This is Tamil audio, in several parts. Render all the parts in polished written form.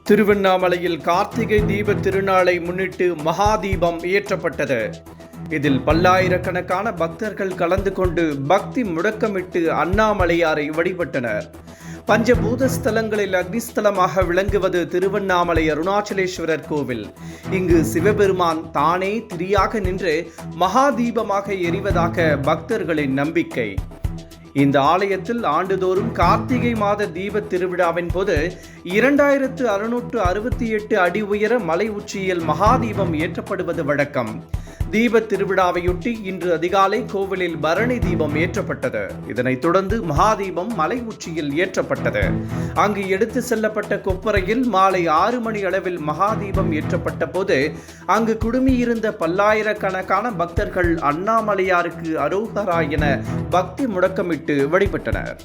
திருவண்ணாமலையில் கார்த்திகை தீப திருநாளை முன்னிட்டு மகாதீபம் ஏற்றப்பட்டது. இதில் பல்லாயிரக்கணக்கான பக்தர்கள் கலந்து கொண்டு பக்தி முழக்கமிட்டு அண்ணாமலையாரை வழிபட்டனர். பஞ்சபூத ஸ்தலங்களில் அக்னிஸ்தலமாக விளங்குவது திருவண்ணாமலை அருணாச்சலேஸ்வரர் கோவில். இங்கு சிவபெருமான் தானே திரியாக நின்று மகாதீபமாக எரிவதாக பக்தர்களின் நம்பிக்கை. இந்த ஆலயத்தில் ஆண்டுதோறும் கார்த்திகை மாத தீப திருவிழாவின் போது 2668 அடி உயர மலை உச்சியில் மகாதீபம் ஏற்றப்படுவது வழக்கம். தீப திருவிழாவையொட்டி இன்று அதிகாலை கோவிலில் பரணி தீபம் ஏற்றப்பட்டது. இதனைத் தொடர்ந்து மகாதீபம் மலை உச்சியில் ஏற்றப்பட்டது. அங்கு எடுத்து செல்லப்பட்ட கொப்பரையில் மாலை 6 மணி அளவில் மகாதீபம் ஏற்றப்பட்ட போது அங்கு குடுமியிருந்த பல்லாயிரக்கணக்கான பக்தர்கள் அண்ணாமலையாருக்கு அரோகரா என பக்தி முழக்கமிட்டு வழிபட்டனர்.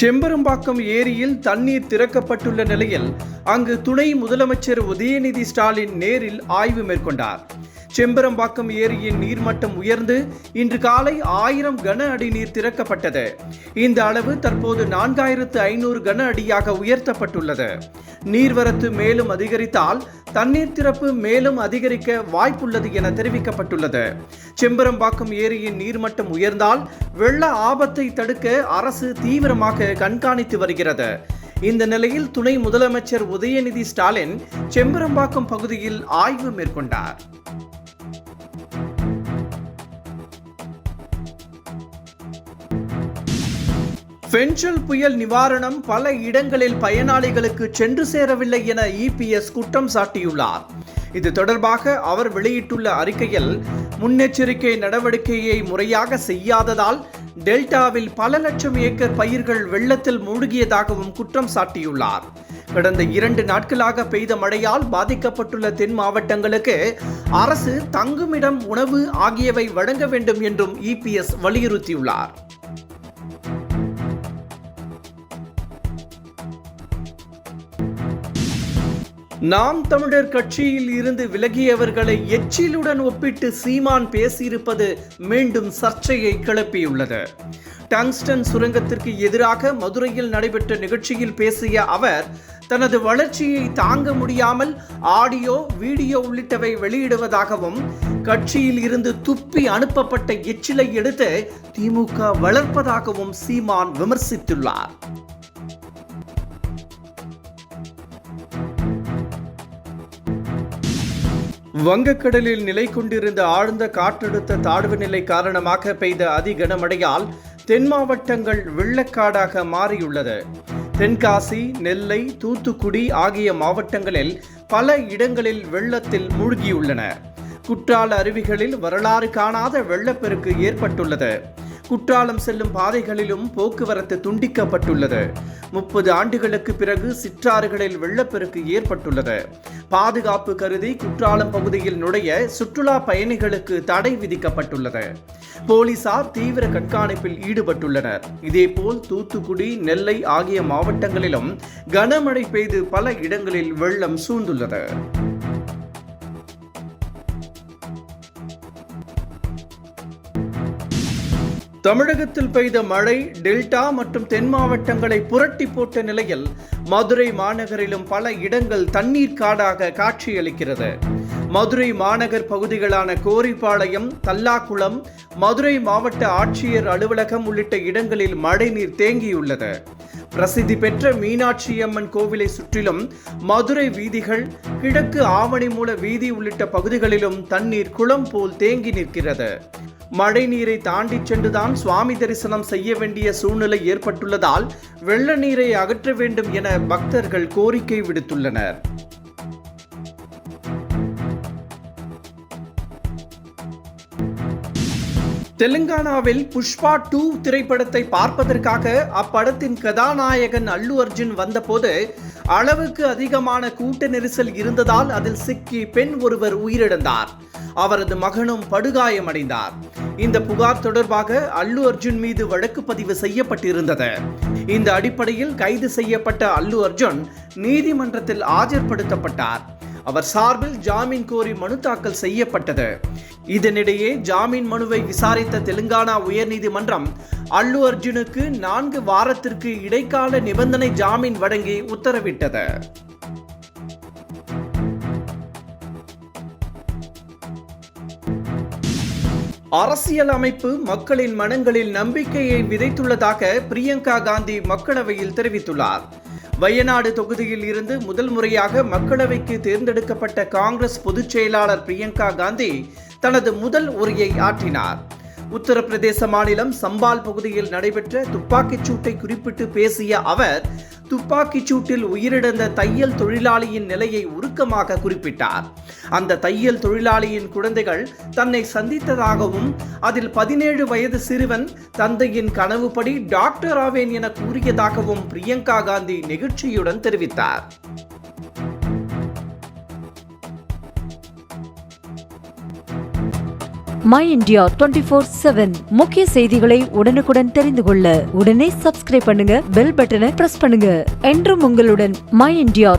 செம்பரம்பாக்கம் ஏரியில் தண்ணீர் திறக்கப்பட்டுள்ள நிலையில் அங்கு துணை முதலமைச்சர் உதயநிதி ஸ்டாலின் நேரில் ஆய்வு மேற்கொண்டார். செம்பரம்பாக்கம் ஏரியின் நீர்மட்டம் உயர்ந்து இன்று காலை 1000 கன அடி நீர் திறக்கப்பட்டது. இந்த அளவு தற்போது 4500 கன அடியாக உயர்த்தப்பட்டுள்ளது. நீர்வரத்து மேலும் அதிகரித்தால் தண்ணீர் திறப்பு மேலும் அதிகரிக்க வாய்ப்புள்ளது என தெரிவிக்கப்பட்டுள்ளது. செம்பரம்பாக்கம் ஏரியின் நீர்மட்டம் உயர்ந்தால் வெள்ள ஆபத்தை தடுக்க அரசு தீவிரமாக கண்காணித்து வருகிறது. இந்த நிலையில் துணை முதலமைச்சர் உதயநிதி ஸ்டாலின் செம்பரம்பாக்கம் பகுதியில் ஆய்வு மேற்கொண்டார். பென்ஷல் புயல் நிவாரணம் பல இடங்களில் பயனாளிகளுக்கு சென்று சேரவில்லை என இபிஎஸ் குற்றம் சாட்டியுள்ளார். இது தொடர்பாக அவர் வெளியிட்டுள்ள அறிக்கையில் முன்னெச்சரிக்கை நடவடிக்கையை முறையாக செய்யாததால் டெல்டாவில் பல லட்சம் ஏக்கர் பயிர்கள் வெள்ளத்தில் மூழ்கியதாகவும் குற்றம் சாட்டியுள்ளார். கடந்த 2 நாட்களாக பெய்த மழையால் பாதிக்கப்பட்டுள்ள தென் மாவட்டங்களுக்கு அரசு தங்குமிடம், உணவு ஆகியவை வழங்க வேண்டும் என்றும் இபிஎஸ் வலியுறுத்தியுள்ளார். நாம் தமிழர் கட்சியில் இருந்து விலகியவர்களை எச்சிலுடன் ஒப்பிட்டு சீமான் பேசியிருப்பது மீண்டும் சர்ச்சையை கிளப்பியுள்ளது. டங்ஸ்டன் சுரங்கத்திற்கு எதிராக மதுரையில் நடைபெற்ற நிகழ்ச்சியில் பேசிய அவர் தனது வளர்ச்சியை தாங்க முடியாமல் ஆடியோ, வீடியோ உள்ளிட்டவை வெளியிடுவதாகவும் கட்சியில் இருந்து துப்பி அனுப்பப்பட்ட எச்சிலை எடுத்து திமுக வளர்ப்பதாகவும் சீமான் விமர்சித்துள்ளார். வங்கக்கடலில் நிலை கொண்டிருந்த ஆழ்ந்த காற்றழுத்த தாழ்வு நிலை காரணமாக பெய்த அதி கனமழையால் தென் மாவட்டங்கள் வெள்ளக்காடாக மாறியுள்ளது. தென்காசி, நெல்லை, தூத்துக்குடி ஆகிய மாவட்டங்களில் பல இடங்களில் வெள்ளத்தில் மூழ்கியுள்ளன. குற்றால அருவிகளில் வரலாறு காணாத வெள்ளப்பெருக்கு ஏற்பட்டுள்ளது. குற்றாலம் செல்லும் பாதைகளிலும் போக்குவரத்து துண்டிக்கப்பட்டுள்ளது. 30 ஆண்டுகளுக்கு பிறகு சிற்றாறுகளில் வெள்ளப்பெருக்கு ஏற்பட்டுள்ளது. பாதுகாப்பு கருதி குற்றாலம் பகுதியில் நுழைய சுற்றுலா பயணிகளுக்கு தடை விதிக்கப்பட்டுள்ளது. போலீசார் தீவிர கண்காணிப்பில் ஈடுபட்டுள்ளனர். இதேபோல் தூத்துக்குடி, நெல்லை ஆகிய மாவட்டங்களிலும் கனமழை பெய்து பல இடங்களில் வெள்ளம் சூழ்ந்துள்ளது. தமிழகத்தில் பெய்த மழை டெல்டா மற்றும் தென் மாவட்டங்களை புரட்டி போட்ட நிலையில் மதுரை மாநகரிலும் பல இடங்கள் தண்ணீர் காடாக காட்சியளிக்கிறது. மதுரை மாநகர் பகுதிகளான கோரிப்பாளையம், தல்லாக்குளம், மதுரை மாவட்ட ஆட்சியர் அலுவலகம் உள்ளிட்ட இடங்களில் மழைநீர் தேங்கியுள்ளது. பிரசித்தி பெற்ற மீனாட்சி அம்மன் கோவிலை சுற்றிலும் மதுரை வீதிகள், கிழக்கு ஆவணிமூல வீதி உள்ளிட்ட பகுதிகளிலும் தண்ணீர் குளம் போல் தேங்கி நிற்கிறது. மழை நீரை தாண்டி சென்றுதான் சுவாமி தரிசனம் செய்ய வேண்டிய சூழ்நிலை ஏற்பட்டுள்ளதால் வெள்ள நீரை அகற்ற வேண்டும் என பக்தர்கள் கோரிக்கை விடுத்துள்ளனர். தெலுங்கானாவில் புஷ்பா 2 திரைப்படத்தை பார்ப்பதற்காக அப்படத்தின் கதாநாயகன் அல்லு அர்ஜுன் வந்தபோது அளவுக்கு அதிகமான கூட்ட நெரிசல் இருந்ததால் அதில் சிக்கி பெண் ஒருவர் உயிரிழந்தார். அவரது மகனும் படுகாயமடைந்தார். இந்த புகார் தொடர்பாக அல்லு அர்ஜுன் மீது வழக்கு பதிவு செய்யப்பட்டிருந்தது. இந்த அடிப்படையில் கைது செய்யப்பட்ட அல்லு அர்ஜுன் நீதிமன்றத்தில் ஆஜர்படுத்தப்பட்டார். அவர் சார்பில் ஜாமீன் கோரி மனு தாக்கல் செய்யப்பட்டது. இதனிடையே ஜாமீன் மனுவை விசாரித்த தெலுங்கானா உயர்நீதிமன்றம் அல்லு அர்ஜுனுக்கு 4 வாரத்திற்கு இடைக்கால நிபந்தனை ஜாமீன் வழங்கி உத்தரவிட்டது. அரசியல் அமைப்பு மக்களின் மனங்களில் நம்பிக்கையை விதைத்துள்ளதாக பிரியங்கா காந்தி மக்களவையில் தெரிவித்துள்ளார். வயநாடு தொகுதியில் இருந்து முதல் முறையாக மக்களவைக்கு தேர்ந்தெடுக்கப்பட்ட காங்கிரஸ் பொதுச் செயலாளர் பிரியங்கா காந்தி தனது முதல் உரையை ஆற்றினார். உத்தரப்பிரதேச மாநிலம் சம்பால் பகுதியில் நடைபெற்ற துப்பாக்கிச் சூட்டை குறிப்பிட்டு பேசிய அவர், துப்பாக்கிச் சூட்டில் உயிரிழந்த தையல் தொழிலாளியின் நிலையை உருக்கமாக குறிப்பிட்டார். அந்த தையல் தொழிலாளியின் குழந்தைகள் தன்னை சந்தித்ததாகவும் அதில் 17 வயது சிறுவன் தந்தையின் கனவுப்படி டாக்டர் ஆவேன் என கூறியதாகவும் பிரியங்கா காந்தி நெகிழ்ச்சியுடன் தெரிவித்தார். மை இந்தியா 24/7 முக்கிய செய்திகளை உடனுக்குடன் தெரிந்து கொள்ள உடனே சப்ஸ்கிரைப் பண்ணுங்க, பெல் பட்டனை பிரஸ் பண்ணுங்க. என்றும் உங்களுடன் மை இந்தியா.